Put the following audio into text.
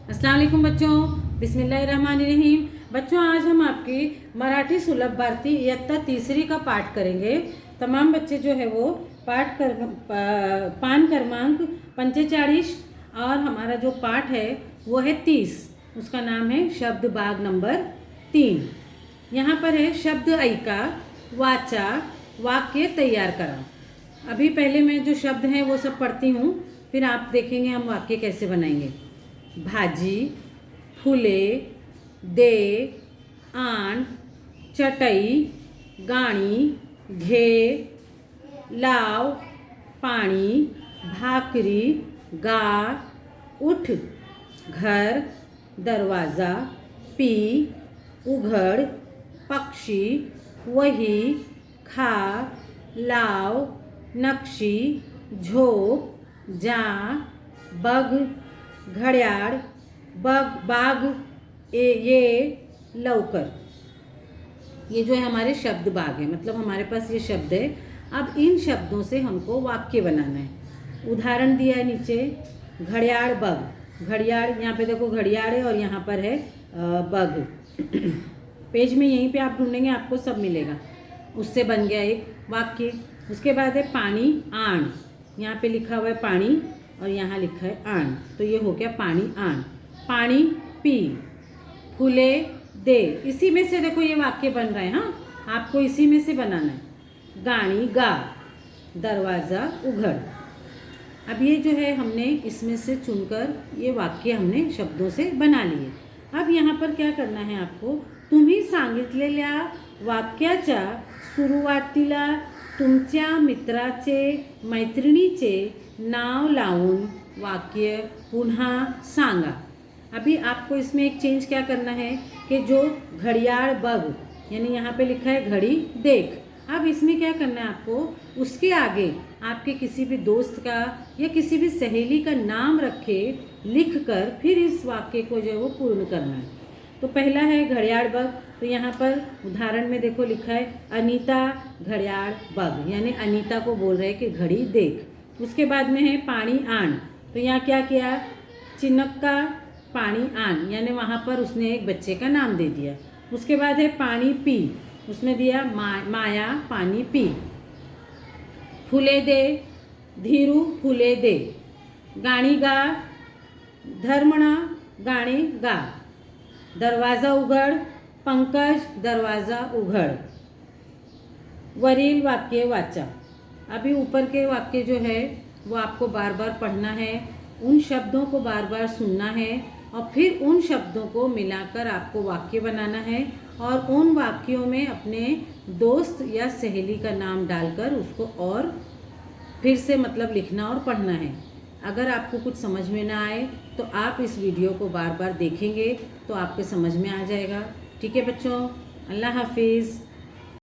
अस्सलाम वालेकुम बच्चों, बिस्मिल्लाहिर्रहमानिर्रहीम। बच्चों, आज हम आपकी मराठी सुलभ भारती इयत्ता तीसरी का पाठ करेंगे। तमाम बच्चे जो है वो पान क्रमांक 45 और हमारा जो पाठ है वो है 30। उसका नाम है शब्द बाग नंबर 3। यहाँ पर है शब्द ऐका, वाचा, वाक्य तैयार करा। अभी पहले मैं जो शब्द हैं वो सब पढ़ती हूँ, फिर आप देखेंगे हम वाक्य कैसे बनाएंगे। भाजी, फुले, दे, आण, चटई, गाणी, घे, लाव, पाणी, भाकरी, गा, उठ, घर, दरवाज़ा, पी, उघड, पक्षी, वही, खा, लाव, नक्षी, झोप, जा, बघ, घड्याळ, बाग, ये, लवकर। ये जो है हमारे शब्द बाग है, मतलब हमारे पास ये शब्द है। अब इन शब्दों से हमको वाक्य बनाना है। उदाहरण दिया है नीचे, घड़ियाल, बग। घड़ियाल, यहाँ पे देखो घड़ियाल है और यहाँ पर है बग। पेज में यहीं पे आप ढूंढेंगे, आपको सब मिलेगा। उससे बन गया एक वाक्य। उसके बाद है पानी, आण। यहाँ पे लिखा हुआ है पानी और यहाँ लिखा है आण, तो ये हो गया पानी, आण। पानी, पी, फूले, दे। इसी में से देखो ये वाक्य बन रहा है। हाँ, आपको इसी में से बनाना है। गाणी, गा, दरवाज़ा, उघड़। अब ये जो है हमने इसमें से चुनकर ये वाक्य हमने शब्दों से बना लिए। अब यहाँ पर क्या करना है आपको, तुम्ही सांगितलेल्या वाक्याच्या सुरुवातीला तुमच्या मित्राचे, मैत्रिणीचे नाव लावून वाक्य पुन्हा सांगा। अभी आपको इसमें एक चेंज क्या करना है कि जो घड़ियाल, बग, यानी यहाँ पे लिखा है घड़ी, देख। अब इसमें क्या करना है आपको, उसके आगे आपके किसी भी दोस्त का या किसी भी सहेली का नाम रखे, लिख कर फिर इस वाक्य को जो है वो पूर्ण करना है। तो पहला है घड़ियाल, बग। तो यहाँ पर उदाहरण में देखो लिखा है अनीता, घड़ियाल, बग, यानी अनीता को बोल रहे हैं कि घड़ी देख। उसके बाद में है पानी, आण। तो यहाँ क्या किया, चिनक्का, पानी, आण, यानी वहाँ पर उसने एक बच्चे का नाम दे दिया। उसके बाद है पानी, पी। उसने दिया माया, पानी पी। फुले दे, धीरू, फुले दे। गाणी गा, धर्मणा, गाणे गा। दरवाज़ा उघड, पंकज, दरवाज़ा उघड। वरील वाक्य वाचा। अभी ऊपर के वाक्य जो है वो आपको बार बार पढ़ना है, उन शब्दों को बार बार सुनना है और फिर उन शब्दों को मिलाकर आपको वाक्य बनाना है और उन वाक्यों में अपने दोस्त या सहेली का नाम डालकर उसको और फिर से मतलब लिखना और पढ़ना है। अगर आपको कुछ समझ में ना आए तो आप इस वीडियो को बार बार देखेंगे तो आपके समझ में आ जाएगा। ठीक है बच्चों, अल्लाह हाफिज़।